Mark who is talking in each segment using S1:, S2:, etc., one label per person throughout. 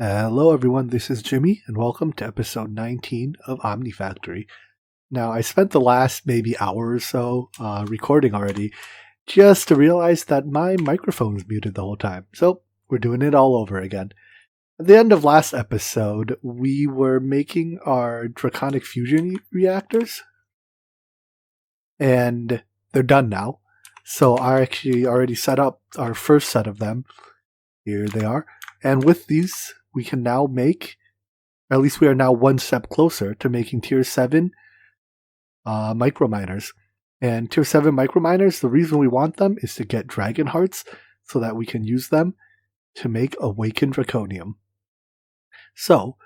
S1: Hello everyone, this is Jimmy, and welcome to episode 19 of Omnifactory. Now, I spent the last maybe hour or so recording already, just to realize that my microphone was muted the whole time, so we're doing it all over again. At the end of last episode, we were making our Draconic fusion reactors, and they're done now. So I actually already set up our first set of them. Here they are. And with these, we can now make, or at least we are now one step closer to making tier 7 microminers. And tier 7 microminers, the reason we want them is to get dragon hearts so that we can use them to make Awakened Draconium. So,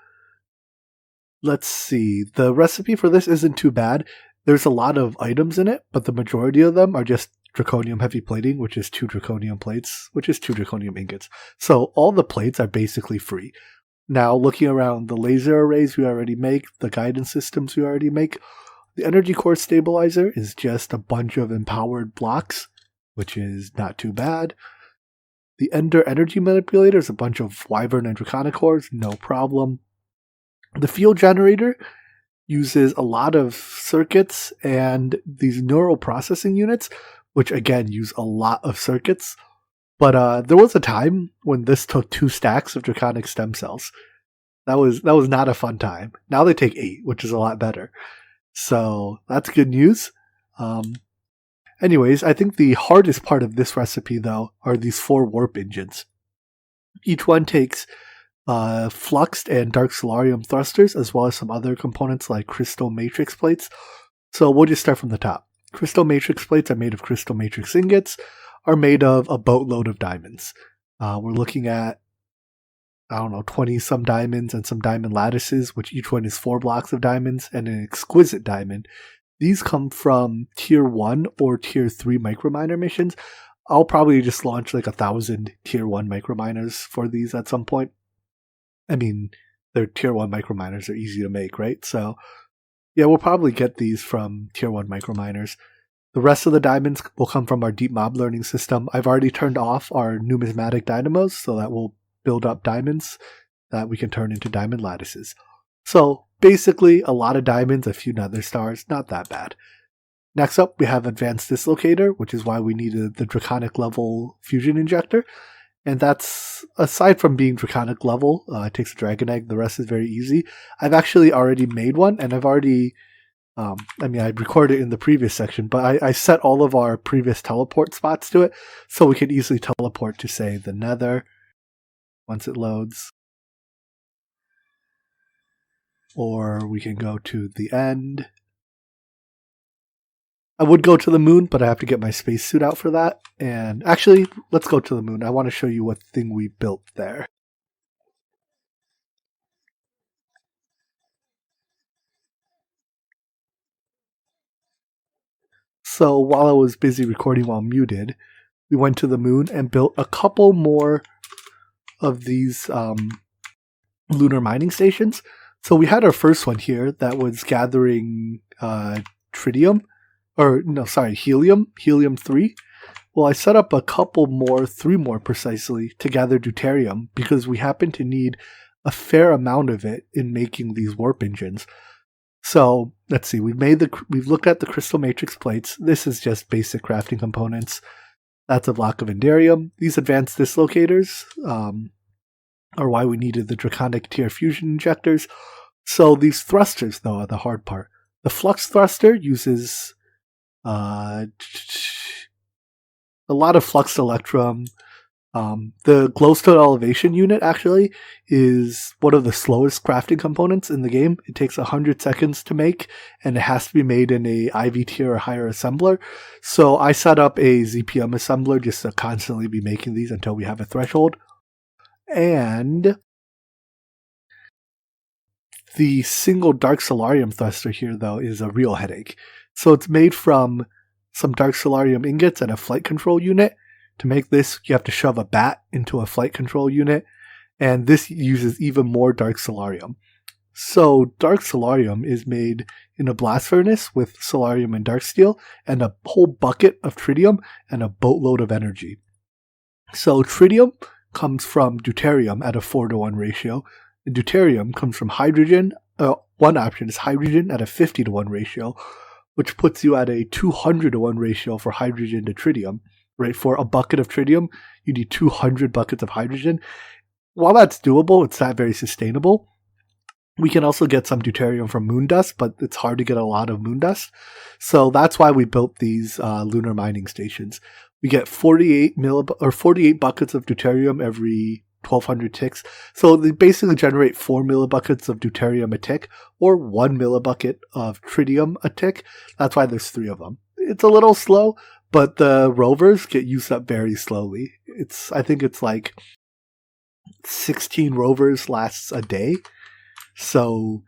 S1: let's see. The recipe for this isn't too bad. There's a lot of items in it, but the majority of them are just Draconium heavy plating, which is 2 Draconium plates, which is 2 Draconium ingots. So all the plates are basically free. Now, looking around the laser arrays we already make, the guidance systems we already make, the energy core stabilizer is just a bunch of empowered blocks, which is not too bad. The Ender energy manipulator is a bunch of Wyvern and Draconic cores, no problem. The field generator uses a lot of circuits and these neural processing units, which again use a lot of circuits. But there was a time when this took 2 stacks of Draconic stem cells. That was not a fun time. Now they take 8, which is a lot better. So that's good news. Anyways, I think the hardest part of this recipe, though, are these 4 warp engines. Each one takes fluxed and dark solarium thrusters, as well as some other components like crystal matrix plates. So we'll just start from the top. Crystal matrix plates are made of crystal matrix ingots, are made of a boatload of diamonds. We're looking at, 20 some diamonds and some diamond lattices, which each one is 4 blocks of diamonds, and an exquisite diamond. These come from tier 1 or tier 3 microminer missions. I'll probably just launch like 1,000 tier 1 microminers for these at some point. I mean, they're tier 1 microminers, they're easy to make, right? So, yeah, we'll probably get these from tier 1 microminers. The rest of the diamonds will come from our deep mob learning system. I've already turned off our numismatic dynamos, so that will build up diamonds that we can turn into diamond lattices. So, basically, a lot of diamonds, a few nether stars, not that bad. Next up, we have Advanced Dislocator, which is why we needed the Draconic level fusion injector. And that's, aside from being Draconic level, it takes a dragon egg, the rest is very easy. I've actually already made one, and I've already, I recorded it in the previous section, but I set all of our previous teleport spots to it, so we can easily teleport to, say, the nether, once it loads. Or we can go to the end. I would go to the moon, but I have to get my spacesuit out for that. And actually, let's go to the moon. I want to show you what thing we built there. So while I was busy recording while muted, we went to the moon and built a couple more of these lunar mining stations. So we had our first one here that was gathering helium 3. Well, I set up a couple more, 3 more precisely, to gather deuterium because we happen to need a fair amount of it in making these warp engines. So let's see, we've looked at the crystal matrix plates. This is just basic crafting components. That's a block of Indarium. These advanced dislocators are why we needed the Draconic tier fusion injectors. So these thrusters, though, are the hard part. The flux thruster uses a lot of flux electrum. The glowstone elevation unit actually is one of the slowest crafting components in the game. It takes 100 seconds to make, and it has to be made in a IV tier or higher assembler. So I set up a ZPM assembler just to constantly be making these until we have a threshold. And the single dark solarium thruster here, though, is a real headache. So it's made from some dark solarium ingots and a flight control unit. To make this, you have to shove a bat into a flight control unit, and this uses even more dark solarium. So dark solarium is made in a blast furnace with solarium and dark steel, and a whole bucket of tritium and a boatload of energy. So tritium comes from deuterium at a 4-to-1 ratio. And deuterium comes from hydrogen. One option is hydrogen at a 50-to-1 ratio, which puts you at a 200-to-1 ratio for hydrogen to tritium. Right? For a bucket of tritium, you need 200 buckets of hydrogen. While that's doable, it's not very sustainable. We can also get some deuterium from moon dust, but it's hard to get a lot of moon dust. So that's why we built these lunar mining stations. We get 48 buckets of deuterium every 1,200 ticks. So they basically generate 4 millibuckets of deuterium a tick, or 1 millibucket of tritium a tick. That's why there's 3 of them. It's a little slow, but the rovers get used up very slowly. I think it's like 16 rovers lasts a day. So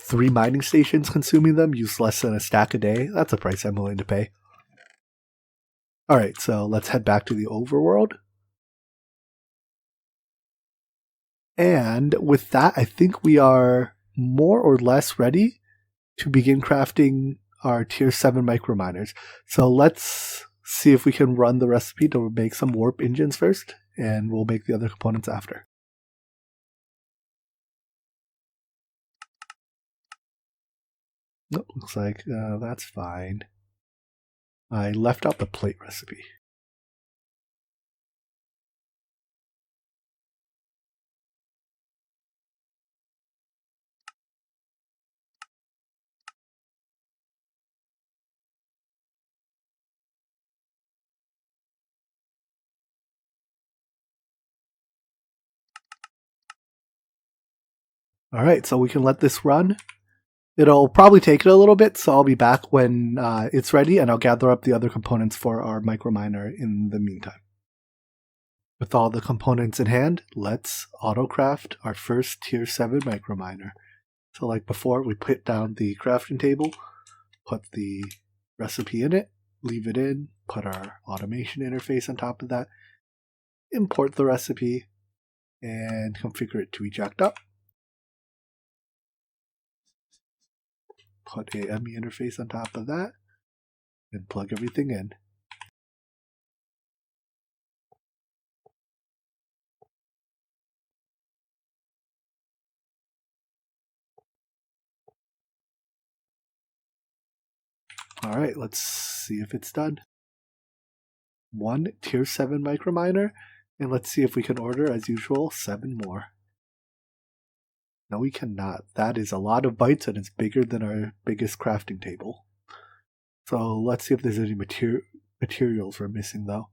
S1: 3 mining stations consuming them use less than a stack a day. That's a price I'm willing to pay. Alright, so let's head back to the overworld. And with that, I think we are more or less ready to begin crafting our tier 7 microminers. So let's see if we can run the recipe to make some warp engines first, and we'll make the other components after. Nope, looks like that's fine. I left out the plate recipe. Alright, so we can let this run. It'll probably take it a little bit, so I'll be back when it's ready, and I'll gather up the other components for our microminer in the meantime. With all the components in hand, let's autocraft our first tier 7 microminer. So like before, we put down the crafting table, put the recipe in it, leave it in, put our automation interface on top of that, import the recipe, and configure it to eject up. Put a ME interface on top of that, and plug everything in. Alright, let's see if it's done. 1 tier 7 microminer, and let's see if we can order, as usual, 7 more. No, we cannot. That is a lot of bytes, and it's bigger than our biggest crafting table. So let's see if there's any materials we're missing, though.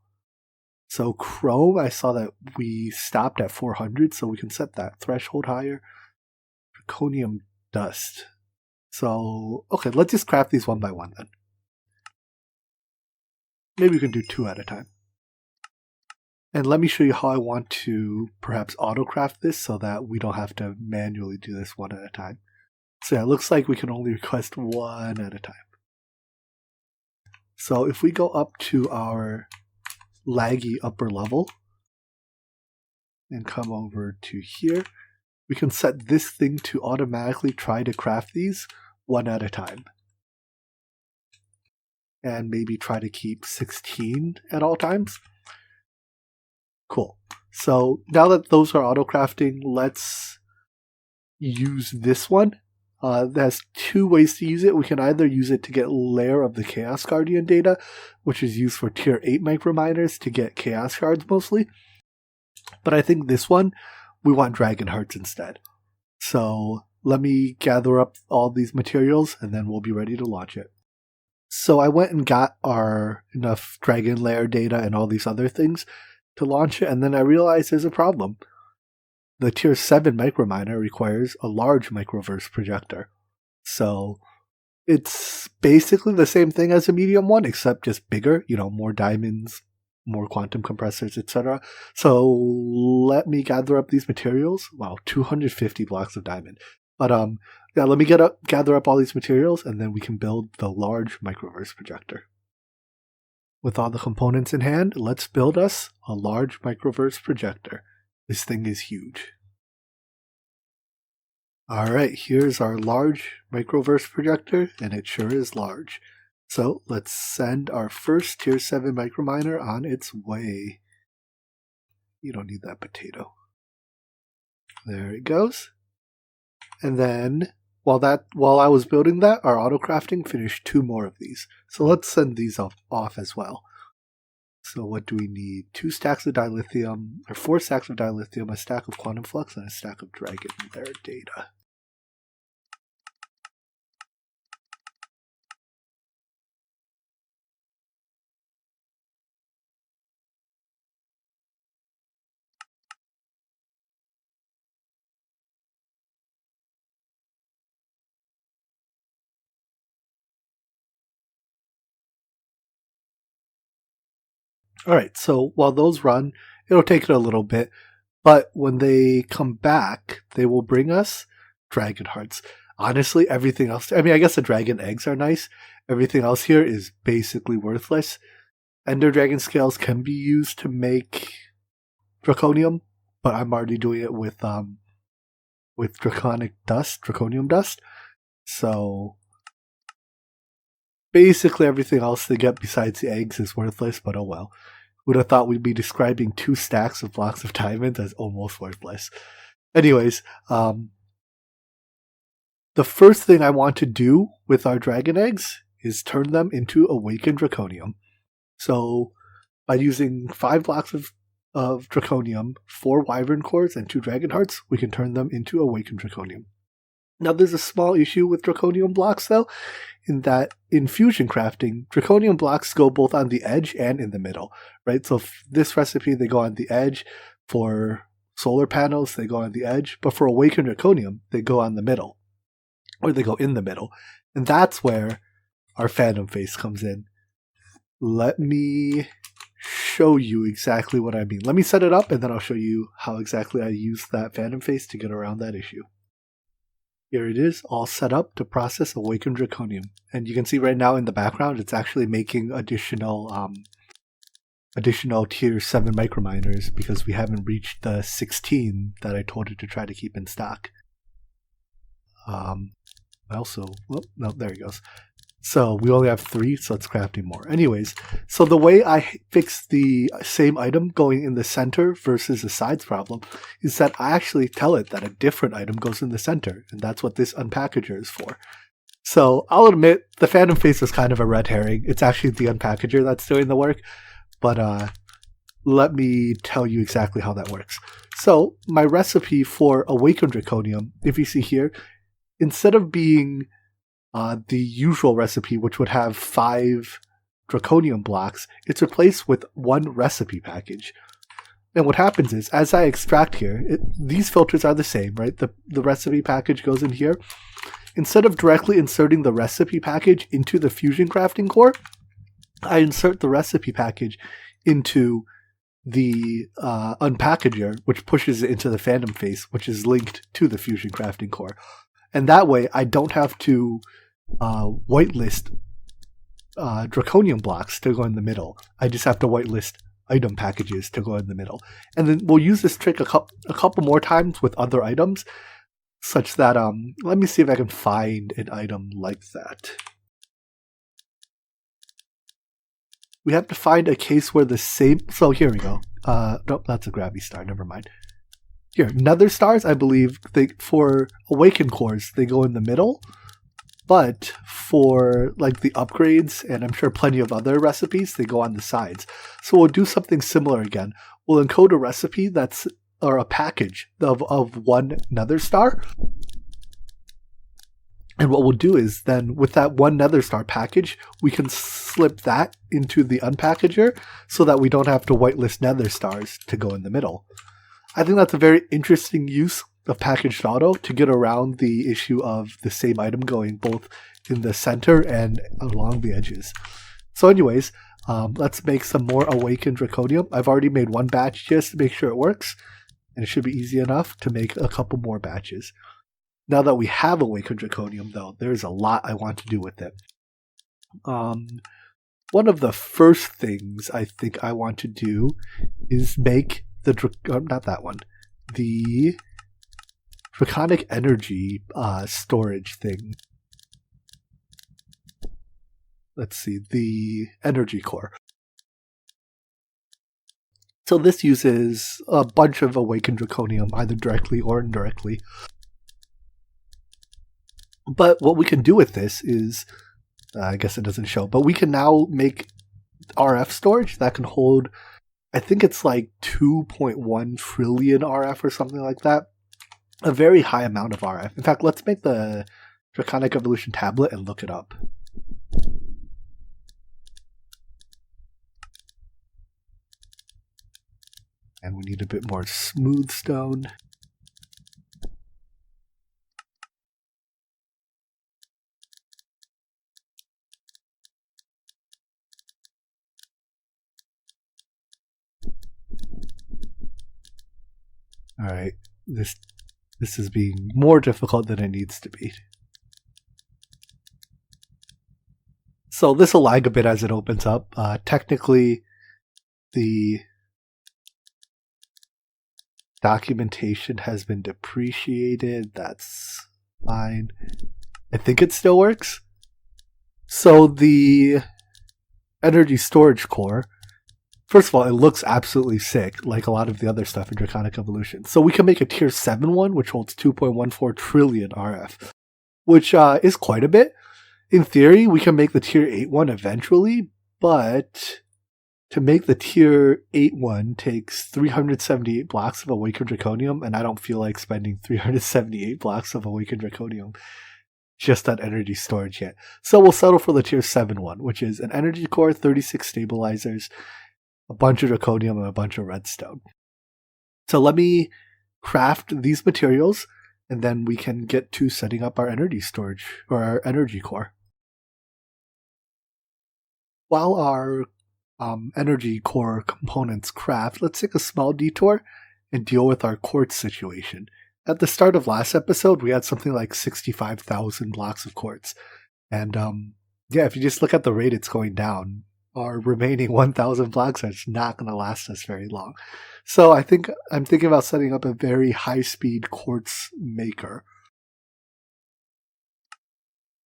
S1: So chrome, I saw that we stopped at 400, so we can set that threshold higher. Draconium dust. So, okay, let's just craft these one by one then. Maybe we can do 2 at a time. And let me show you how I want to perhaps autocraft this so that we don't have to manually do this one at a time. So yeah, it looks like we can only request 1 at a time. So if we go up to our laggy upper level and come over to here, we can set this thing to automatically try to craft these 1 at a time. And maybe try to keep 16 at all times. Cool. So now that those are auto-crafting, let's use this one. There's 2 ways to use it. We can either use it to get Lair of the Chaos Guardian data, which is used for tier 8 microminers to get Chaos Shards mostly. But I think this one, we want Dragon Hearts instead. So let me gather up all these materials and then we'll be ready to launch it. So I went and got our enough Dragon Lair data and all these other things to launch it, and then I realized there's a problem. The tier 7 microminer requires a large Microverse projector. So it's basically the same thing as a medium one, except just bigger, more diamonds, more quantum compressors, etc. So let me gather up these materials. Wow, 250 blocks of diamond. But yeah, let me gather up all these materials, and then we can build the large Microverse projector. With all the components in hand, let's build us a large Microverse projector. This thing is huge. Alright, here's our large Microverse projector, and it sure is large. So let's send our first tier 7 microminer on its way. You don't need that potato. There it goes. And then, while I was building that, our auto-crafting finished 2 more of these. So let's send these off as well. So what do we need? 2 stacks of dilithium, or 4 stacks of dilithium, a stack of quantum flux, and a stack of dragon lair data. Alright, so while those run, it'll take it a little bit, but when they come back, they will bring us dragon hearts. Honestly, everything else, I mean, I guess the dragon eggs are nice. Everything else here is basically worthless. Ender dragon scales can be used to make draconium, but I'm already doing it with draconic dust, draconium dust. So basically everything else they get besides the eggs is worthless, but oh well. Would have thought we'd be describing 2 stacks of blocks of diamonds as almost worthless. Anyways, the first thing I want to do with our dragon eggs is turn them into Awakened Draconium. So by using 5 blocks of Draconium, 4 Wyvern cores, and 2 Dragon Hearts, we can turn them into Awakened Draconium. Now there's a small issue with Draconium blocks though, in that in fusion crafting, Draconium blocks go both on the edge and in the middle, right? So this recipe, they go on the edge. For solar panels, they go on the edge. But for Awakened Draconium, they go on the middle. Or they go in the middle. And that's where our Phantom Face comes in. Let me show you exactly what I mean. Let me set it up, and then I'll show you how exactly I use that Phantom Face to get around that issue. Here it is, all set up to process Awakened Draconium. And you can see right now in the background, it's actually making additional tier 7 microminers because we haven't reached the 16 that I told it to try to keep in stock. There he goes. So we only have 3, so it's crafting more. Anyways, so the way I fix the same item going in the center versus the sides problem is that I actually tell it that a different item goes in the center, and that's what this unpackager is for. So I'll admit the Phantom Face was kind of a red herring. It's actually the unpackager that's doing the work, but let me tell you exactly how that works. So my recipe for Awakened Draconium, if you see here, instead of being the usual recipe, which would have 5 Draconium blocks, it's replaced with 1 recipe package. And what happens is, as I extract here, these filters are the same, right? The recipe package goes in here. Instead of directly inserting the recipe package into the fusion crafting core, I insert the recipe package into the unpackager, which pushes it into the Phantom Face, which is linked to the fusion crafting core. And that way, I don't have to whitelist Draconium blocks to go in the middle. I just have to whitelist item packages to go in the middle. And then we'll use this trick a couple more times with other items, such that, let me see if I can find an item like that. We have to find a case where the same, so here we go. Nope, that's a gravity star, never mind. Here, nether stars, I believe, for Awaken cores, they go in the middle, but for like the upgrades, and I'm sure plenty of other recipes, they go on the sides. So we'll do something similar again. We'll encode a recipe or a package of 1 nether star. And what we'll do is then, with that 1 nether star package, we can slip that into the unpackager so that we don't have to whitelist nether stars to go in the middle. I think that's a very interesting use of packaged auto to get around the issue of the same item going both in the center and along the edges. So anyways, let's make some more Awakened Draconium. I've already made 1 batch just to make sure it works, and it should be easy enough to make a couple more batches. Now that we have Awakened Draconium, though, there's a lot I want to do with it. One of the first things I think I want to do is make the Draconic energy storage thing. Let's see, the energy core. So this uses a bunch of Awakened Draconium, either directly or indirectly. But what we can do with this is, I guess it doesn't show, but we can now make RF storage that can hold, I think it's like 2.1 trillion RF or something like that. A very high amount of RF. In fact, let's make the Draconic Evolution tablet and look it up. And we need a bit more smooth stone. Alright, this is being more difficult than it needs to be. So this will lag a bit as it opens up. Technically, the documentation has been depreciated. That's fine. I think it still works. So the energy storage core, first of all, it looks absolutely sick, like a lot of the other stuff in Draconic Evolution. So we can make a tier 7 one, which holds 2.14 trillion RF, which is quite a bit. In theory, we can make the tier 8 one eventually, but to make the tier 8 one takes 378 blocks of Awakened Draconium, and I don't feel like spending 378 blocks of Awakened Draconium just on energy storage yet. So we'll settle for the tier 7 one, which is an energy core, 36 stabilizers, a bunch of Draconium, and a bunch of redstone. So let me craft these materials, and then we can get to setting up our energy storage, or our energy core. While our energy core components craft, let's take a small detour and deal with our quartz situation. At the start of last episode, we had something like 65,000 blocks of quartz. And yeah, if you just look at the rate it's going down, our remaining 1,000 blocks are just not going to last us very long. So I'm thinking about setting up a very high-speed quartz maker.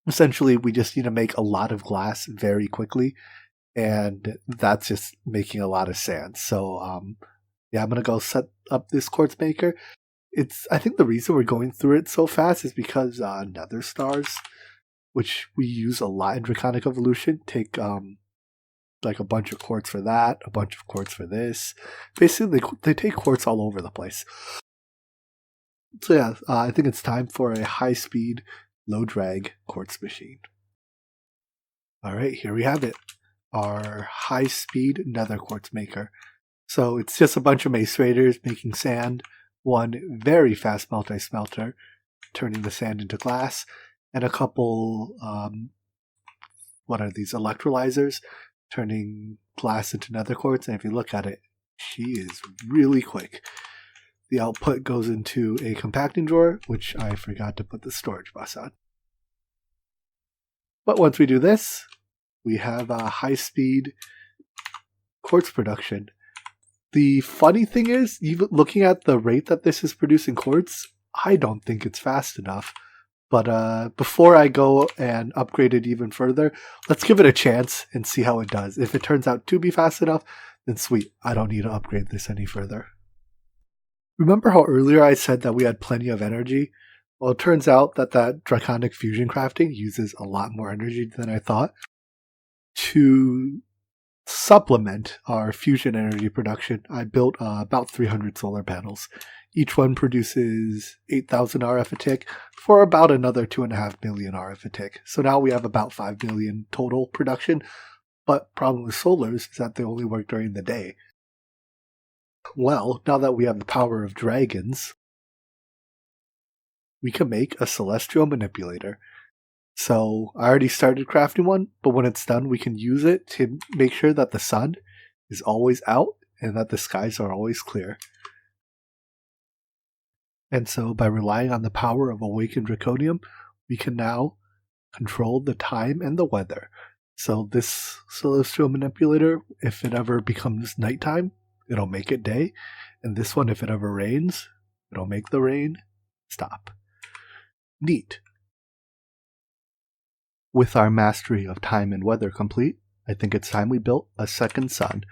S1: Essentially, we just need to make a lot of glass very quickly, and that's just making a lot of sand. So yeah, I'm going to go set up this quartz maker. I think the reason we're going through it so fast is because nether stars, which we use a lot in Draconic Evolution, take like a bunch of quartz for that, a bunch of quartz for this. Basically, they take quartz all over the place. So yeah, I think it's time for a high-speed, low-drag quartz machine. Alright, here we have it. Our high-speed nether quartz maker. So it's just a bunch of mace raiders making sand, one very fast multi-smelter, turning the sand into glass, and a couple, what are these, electrolyzers, turning glass into nether quartz. And if you look at it, she is really quick. The output goes into a compacting drawer, which I forgot to put the storage bus on. But once we do this, we have a high-speed quartz production. The funny thing is, even looking at the rate that this is producing quartz, I don't think it's fast enough. But before I go and upgrade it even further, let's give it a chance and see how it does. If it turns out to be fast enough, then sweet, I don't need to upgrade this any further. Remember how earlier I said that we had plenty of energy? Well, it turns out that Draconic fusion crafting uses a lot more energy than I thought. To supplement our fusion energy production, I built about 300 solar panels. Each one produces 8,000 RF a tick for about another 2.5 million RF a tick. So now we have about 5 million total production. But problem with solars is that they only work during the day. Well, now that we have the power of dragons, we can make a Celestial Manipulator. So I already started crafting one, but when it's done, we can use it to make sure that the sun is always out and that the skies are always clear. And so by relying on the power of Awakened Draconium, we can now control the time and the weather. So this Celestial Manipulator, if it ever becomes nighttime, it'll make it day. And this one, if it ever rains, it'll make the rain stop. Neat. With our mastery of time and weather complete, I think it's time we built a second sun.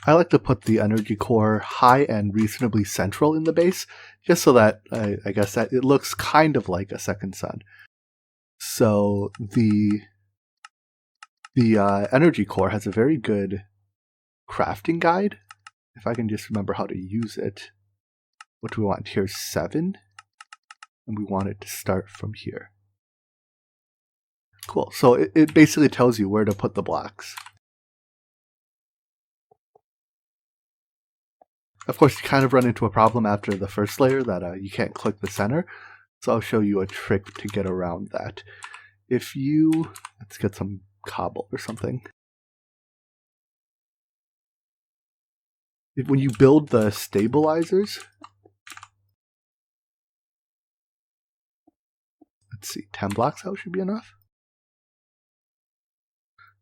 S1: I like to put the energy core high and reasonably central in the base, just so that I guess that it looks kind of like a second sun. So the energy core has a very good crafting guide. If I can just remember how to use it. What do we want? Tier 7? And we want it to start from here. Cool. So it basically tells you where to put the blocks. Of course, you kind of run into a problem after the first layer that you can't click the center. So I'll show you a trick to get around that. If you... let's get some cobble or something. When you build the stabilizers... let's see, 10 blocks out should be enough.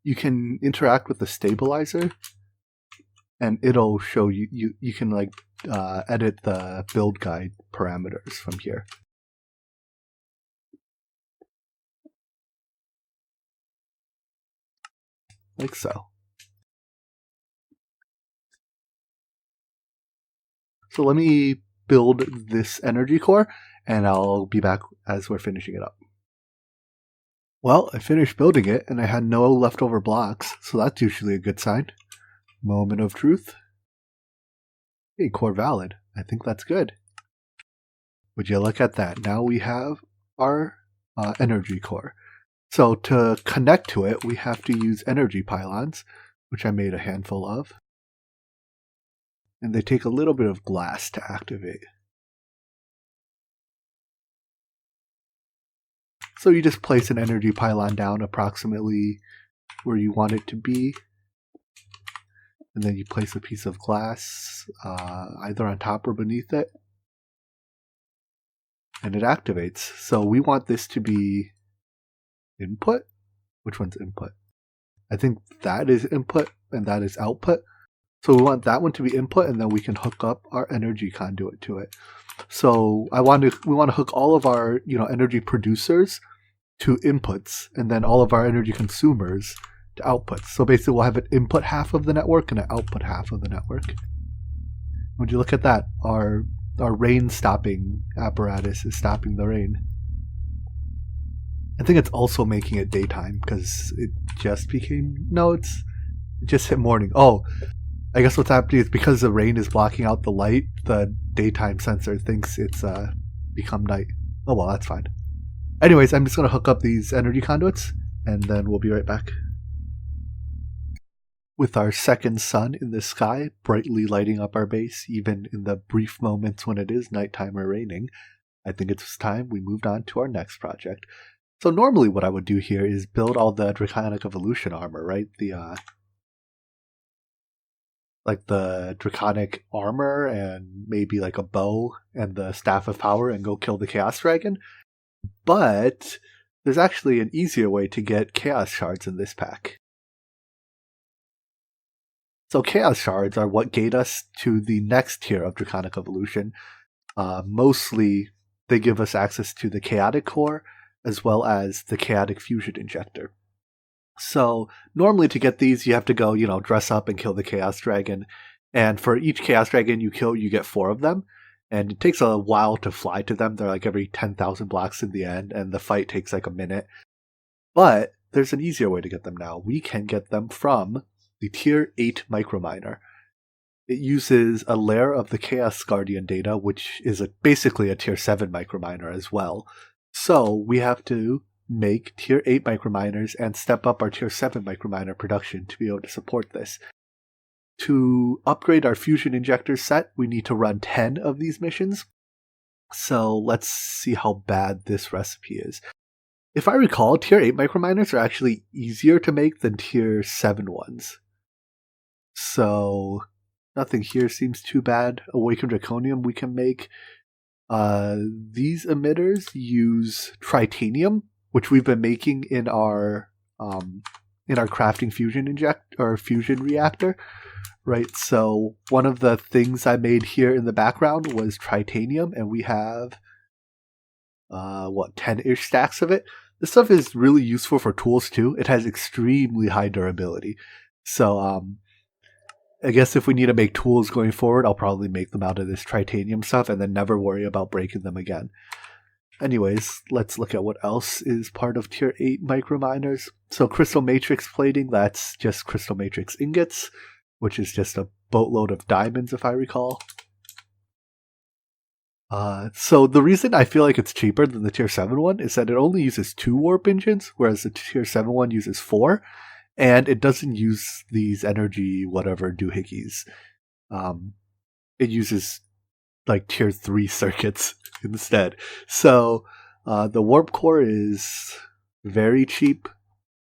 S1: You can interact with the stabilizer, and it'll show you, you can like edit the build guide parameters from here. Like so. So let me build this energy core, and I'll be back as we're finishing it up. Well, I finished building it, and I had no leftover blocks, so that's usually a good sign. Moment of truth. Hey, core valid. I think that's good. Would you look at that? Now we have our energy core. So to connect to it, we have to use energy pylons, which I made a handful of. And they take a little bit of glass to activate. So you just place an energy pylon down approximately where you want it to be. And then you place a piece of glass either on top or beneath it. And it activates. So we want this to be input. Which one's input? I think that is input and that is output. So we want that one to be input, and then we can hook up our energy conduit to it. So we want to hook all of our energy producers to inputs, and then all of our energy consumers to outputs. So basically we'll have an input half of the network and an output half of the network. Would you look at that? Our rain stopping apparatus is stopping the rain. I think it's also making it daytime because it just became... no, it just hit morning. Oh, I guess what's happening is because the rain is blocking out the light, the daytime sensor thinks it's become night. Oh well, that's fine. Anyways, I'm just going to hook up these energy conduits, and then we'll be right back. With our second sun in the sky, brightly lighting up our base, even in the brief moments when it is nighttime or raining, I think it's time we moved on to our next project. So normally what I would do here is build all the Draconic Evolution armor, right? Like the Draconic armor and maybe like a bow and the Staff of Power and go kill the Chaos Dragon. But there's actually an easier way to get Chaos Shards in this pack. So Chaos Shards are what gate us to the next tier of Draconic Evolution. Mostly they give us access to the Chaotic Core as well as the Chaotic Fusion Injector. So normally to get these you have to go, dress up and kill the Chaos Dragon. And for each Chaos Dragon you kill, you get 4 of them. And it takes a while to fly to them. They're like every 10,000 blocks in the end, and the fight takes like a minute. But there's an easier way to get them now. We can get them from the Tier 8 Microminer. It uses a layer of the Chaos Guardian data, which is basically a Tier 7 Microminer as well. So we have to make Tier 8 Microminers and step up our Tier 7 Microminer production to be able to support this. To upgrade our fusion injector set, we need to run 10 of these missions. So let's see how bad this recipe is. If I recall, Tier 8 Microminers are actually easier to make than Tier 7 ones. So nothing here seems too bad. Awakened Draconium we can make. These emitters use Tritanium, which we've been making in our crafting fusion reactor. Right, so one of the things I made here in the background was Tritanium, and we have 10-ish stacks of it. This stuff is really useful for tools too. It has extremely high durability. So I guess if we need to make tools going forward, I'll probably make them out of this Tritanium stuff and then never worry about breaking them again. Anyways, let's look at what else is part of Tier 8 microminers. So Crystal Matrix plating, that's just Crystal Matrix ingots, which is just a boatload of diamonds if I recall. So the reason I feel like it's cheaper than the Tier 7 one is that it only uses 2 warp engines, whereas the Tier 7 one uses 4, and it doesn't use these energy whatever doohickeys. It uses like Tier 3 circuits instead. So the warp core is very cheap,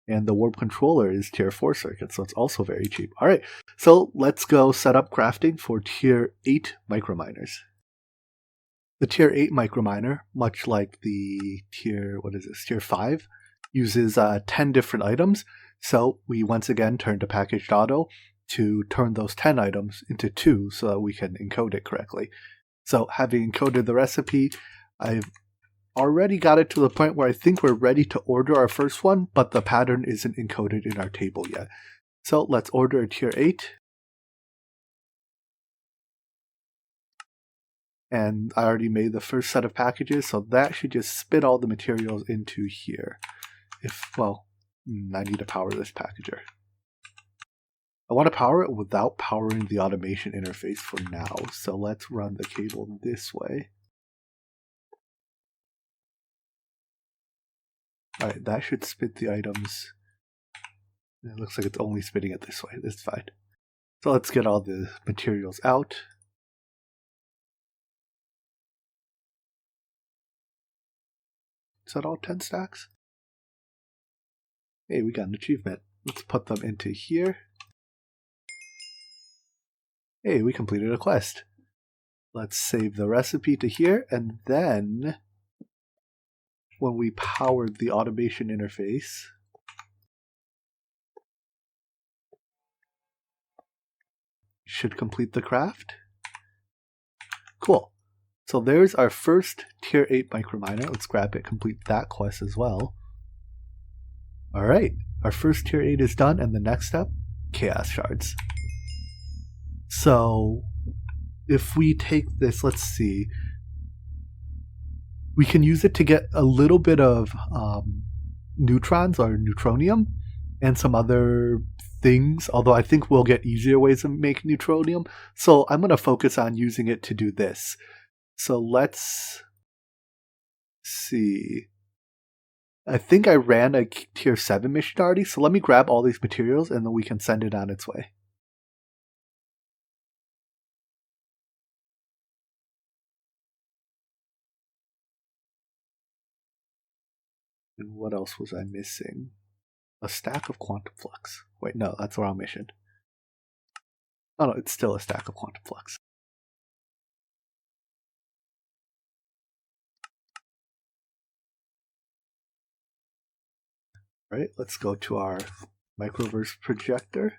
S1: and the warp controller is Tier 4 circuit, so it's also very cheap. Alright, so let's go set up crafting for Tier 8 microminers. The Tier 8 microminer, much like the Tier 5, uses 10 different items. So we once again turn to packaged auto to turn those 10 items into 2 so that we can encode it correctly. So having encoded the recipe, I've already got it to the point where I think we're ready to order our first one, but the pattern isn't encoded in our table yet. So let's order a Tier 8. And I already made the first set of packages, so that should just spit all the materials into here. I need to power this packager. I want to power it without powering the automation interface for now, so let's run the cable this way. Alright, that should spit the items. It looks like it's only spitting it this way. That's fine. So let's get all the materials out. Is that all 10 stacks? Hey, we got an achievement. Let's put them into here. Hey, we completed a quest. Let's save the recipe to here, and then when we powered the automation interface, should complete the craft. Cool. So there's our first Tier 8 microminer. Let's grab it, complete that quest as well. Alright, our first Tier 8 is done, and the next step, Chaos Shards. So if we take this, let's see, we can use it to get a little bit of neutrons or neutronium and some other things, although I think we'll get easier ways to make neutronium. So I'm going to focus on using it to do this. So let's see. I think I ran a Tier 7 mission already, so let me grab all these materials and then we can send it on its way. And what else was I missing? A stack of quantum flux. Wait, no, that's the wrong mission. Oh no, it's still a stack of quantum flux. Right, let's go to our Microverse projector.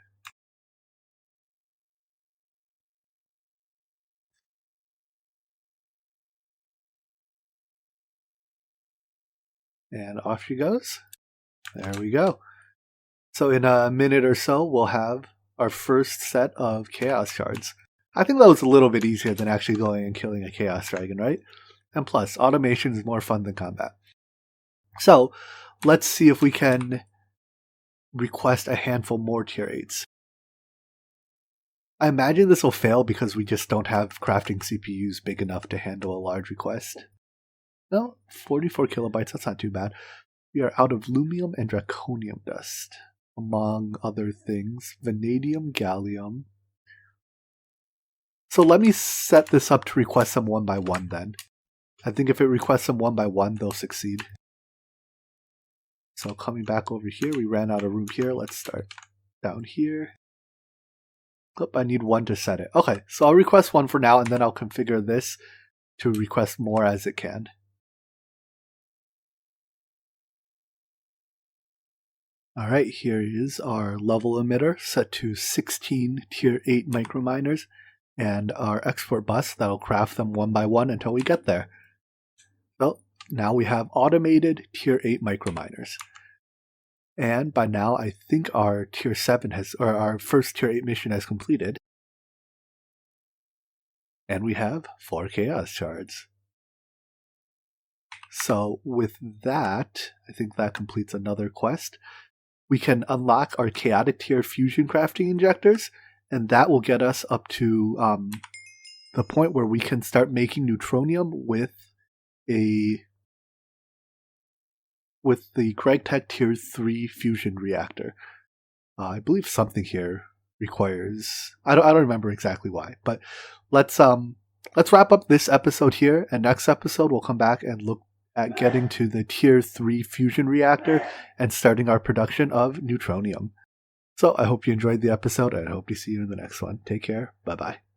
S1: And off she goes. There we go. So in a minute or so, we'll have our first set of Chaos Shards. I think that was a little bit easier than actually going and killing a Chaos Dragon, right? And plus, automation is more fun than combat. So, let's see if we can request a handful more Tier 8s. I imagine this will fail because we just don't have crafting CPUs big enough to handle a large request. No, 44 kilobytes, that's not too bad. We are out of lumium and draconium dust, among other things. Vanadium, gallium. So let me set this up to request them one by one then. I think if it requests them one by one, they'll succeed. So coming back over here, we ran out of room here. Let's start down here. Oh, I need one to set it. Okay, so I'll request one for now, and then I'll configure this to request more as it can. Alright, here is our level emitter set to 16 Tier 8 microminers, and our export bus that'll craft them one by one until we get there. So now we have automated Tier 8 microminers. And by now I think our Tier 7 has, or our first Tier 8 mission has completed. And we have 4 chaos shards. So with that, I think that completes another quest. We can unlock our chaotic tier fusion crafting injectors, and that will get us up to the point where we can start making neutronium with the GregTech Tier 3 fusion reactor. I believe something here requires, I don't remember exactly why, but let's wrap up this episode here, and next episode we'll come back and look at getting to the Tier 3 fusion reactor and starting our production of neutronium. So I hope you enjoyed the episode, and I hope to see you in the next one. Take care. Bye-bye.